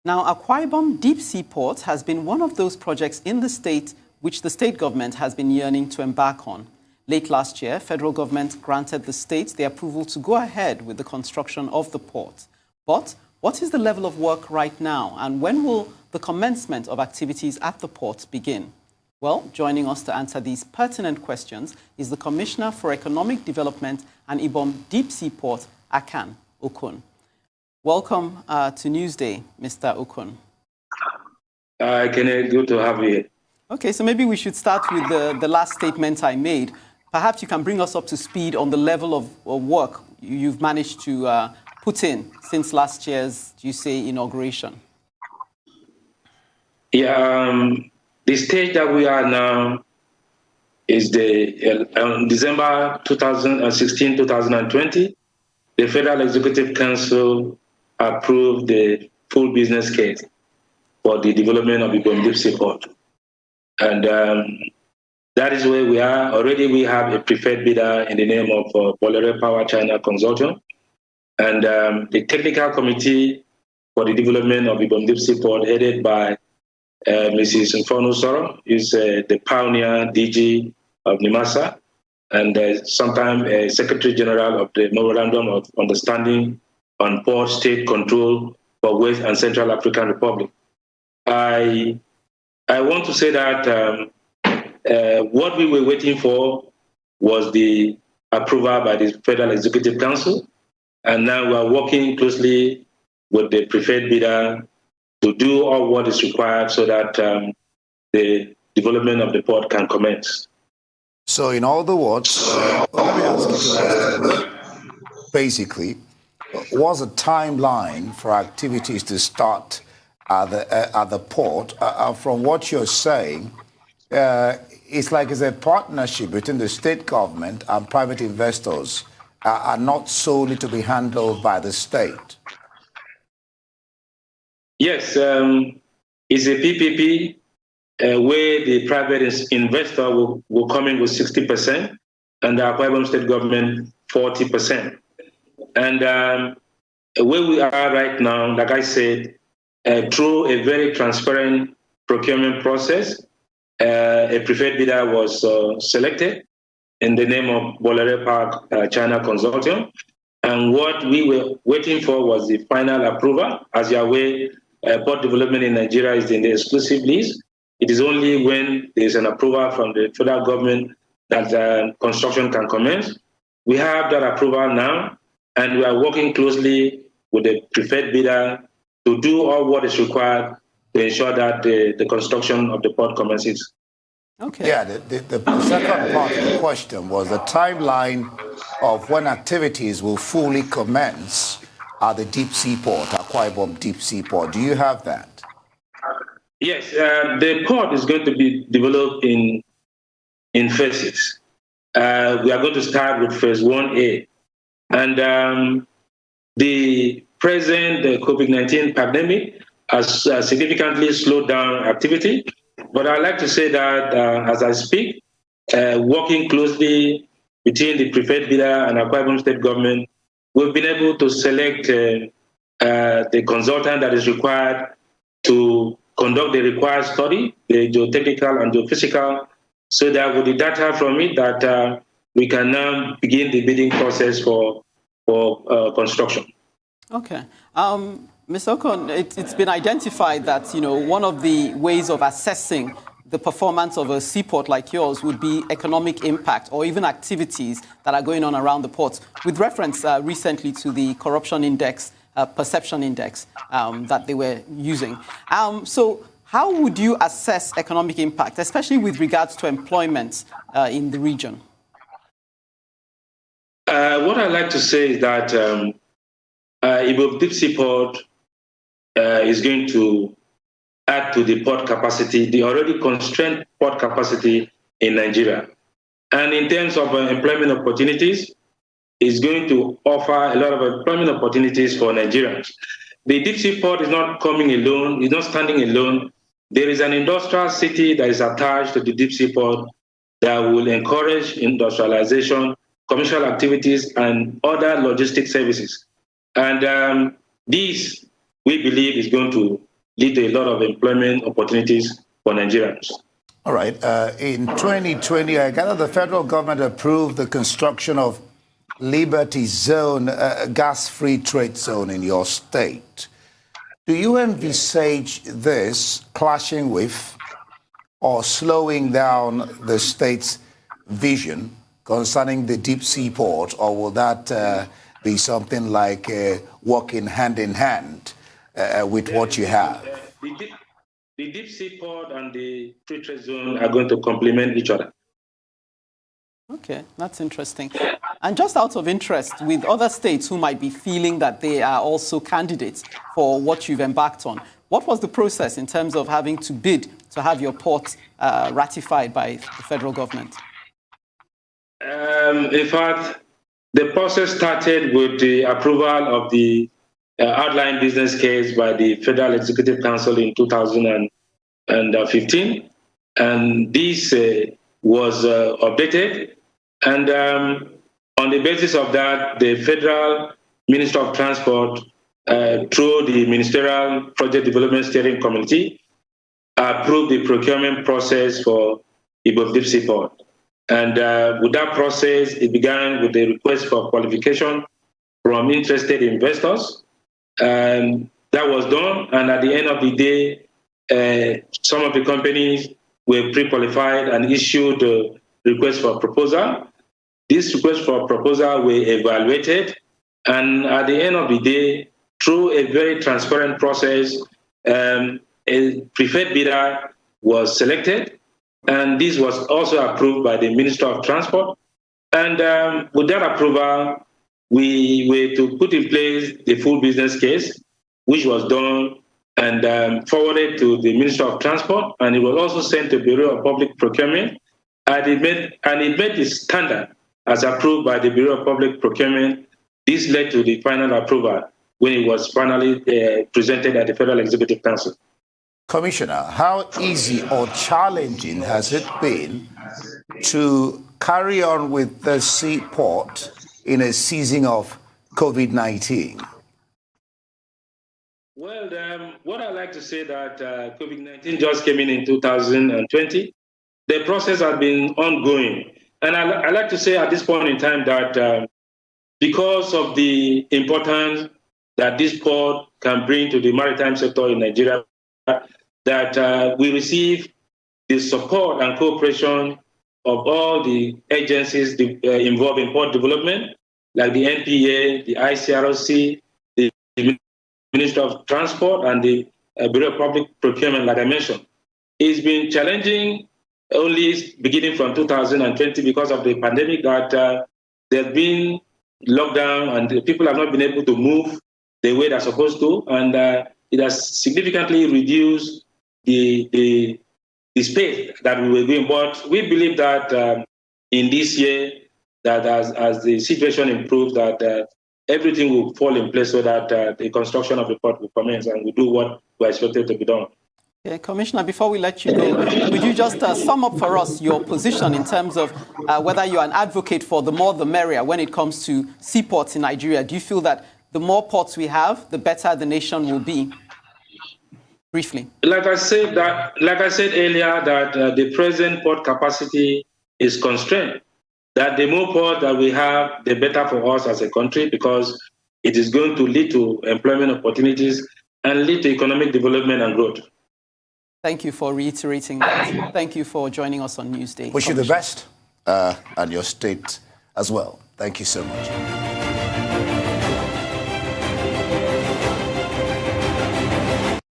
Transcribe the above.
Now, Akwa Ibom Deep-Seaport has been one of those projects in the state which the state government has been yearning to embark on. Late last year, federal government granted the state the approval to go ahead with the construction of the port. But what is the level of work right now, and when will the commencement of activities at the port begin? Well, joining us to answer these pertinent questions is the Commissioner for Economic Development and IBOM Deep-Seaport, Akan Okon. Welcome to Newsday, Mr. Okon. Kenneth, good to have you. Okay, so maybe we should start with the last statement I made. Perhaps you can bring us up to speed on the level of work you've managed to put in since last year's, you say, inauguration. Yeah, the stage that we are now is December 2016, 2020, the Federal Executive Council approved the full business case for the development of IBOM Deep-Seaport. And that is where we are. Already we have a preferred bidder in the name of Bolero Power China Consortium. And the technical committee for the development of IBOM Deep-Seaport, headed by Mrs. Mfono Soro, is the pioneer DG of NIMASA, and sometime Secretary General of the Memorandum of Understanding on Port State Control for West and Central African Republic. I want to say that what we were waiting for was the approval by the Federal Executive Council, and now we are working closely with the preferred bidder to do all what is required so that the development of the port can commence. So in other words, let me ask you this. Basically, what's the timeline for activities to start at the port? From what you're saying, it's like it's a partnership between the state government and private investors, are not solely to be handled by the state. Yes, it's a PPP where the private investor will come in with 60% and the Akwa Ibom state government 40%. And where we are right now, like I said, through a very transparent procurement process, a preferred bidder was selected in the name of Bolero Power China Consortium. And what we were waiting for was the final approval. As you are aware, port development in Nigeria is in the exclusive list. It is only when there is an approval from the federal government that construction can commence. We have that approval now, and we are working closely with the preferred bidder to do all what is required to ensure that the construction of the port commences. Okay. Yeah, the second part of the question was the timeline of when activities will fully commence at the Deep-Seaport, Akwa Ibom Deep-Seaport. Do you have that? Yes, the port is going to be developed in phases. We are going to start with phase 1A. And the present COVID-19 pandemic has significantly slowed down activity. But I'd like to say that as I speak, working closely between the preferred bidder and Akwa Ibom state government, we've been able to select the consultant that is required to conduct the required study, the geotechnical and geophysical, so that with the data from it, that we can now begin the bidding process for construction. Okay. Mr. Okon, it's been identified that, one of the ways of assessing the performance of a seaport like yours would be economic impact or even activities that are going on around the ports, with reference recently to the corruption index, perception index that they were using. So how would you assess economic impact, especially with regards to employment in the region? What I'd like to say is that IBOM Deep-Seaport is going to add to the port capacity, the already constrained port capacity in Nigeria. And in terms of employment opportunities, it's going to offer a lot of employment opportunities for Nigerians. The Deep-Seaport is not coming alone, it's not standing alone. There is an industrial city that is attached to the Deep-Seaport that will encourage industrialization, commercial activities, and other logistic services. And this, we believe, is going to lead to a lot of employment opportunities for Nigerians. All right. In 2020, I gather the federal government approved the construction of Liberty Zone, gas-free trade zone in your state. Do you envisage this clashing with or slowing down the state's vision concerning the deep sea port, or will that be something like working hand in hand with what you have? The deep sea port and the free trade zone are going to complement each other. Okay, that's interesting. And just out of interest, with other states who might be feeling that they are also candidates for what you've embarked on, what was the process in terms of having to bid to have your port ratified by the federal government? In fact, the process started with the approval of the outline business case by the Federal Executive Council in 2015, and this was updated, and on the basis of that, the Federal Minister of Transport, through the Ministerial Project Development Steering Committee, approved the procurement process for IBOM Deep-Seaport. And with that process, it began with the request for qualification from interested investors. And that was done. And at the end of the day, some of the companies were pre-qualified and issued a request for proposal. These requests for proposal were evaluated. And at the end of the day, through a very transparent process, a preferred bidder was selected. And this was also approved by the Minister of Transport. And with that approval, we were to put in place the full business case, which was done and forwarded to the Minister of Transport. And it was also sent to the Bureau of Public Procurement. And it met the standard as approved by the Bureau of Public Procurement. This led to the final approval when it was finally presented at the Federal Executive Council. Commissioner, how easy or challenging has it been to carry on with the seaport in a season of COVID-19? Well, what I like to say that COVID-19 just came in 2020. The process has been ongoing. And I like to say at this point in time that because of the importance that this port can bring to the maritime sector in Nigeria, that we receive the support and cooperation of all the agencies involved in port development, like the NPA, the ICROC, the Minister of Transport, and the Bureau of Public Procurement, like I mentioned. It's been challenging only beginning from 2020 because of the pandemic, that there's been lockdown and people have not been able to move the way they're supposed to, and it has significantly reduced the space that we were doing. But we believe that in this year, that as the situation improves, that everything will fall in place so that the construction of the port will commence and we do what we're expected to be done. Yeah, Commissioner, before we let you go, would you just sum up for us your position in terms of whether you're an advocate for the more the merrier when it comes to seaports in Nigeria? Do you feel that the more ports we have, the better the nation will be? Briefly. Like I said earlier, that the present port capacity is constrained. That the more ports that we have, the better for us as a country, because it is going to lead to employment opportunities and lead to economic development and growth. Thank you for reiterating that. Thank you for joining us on Newsday. Wish you the best and your state as well. Thank you so much.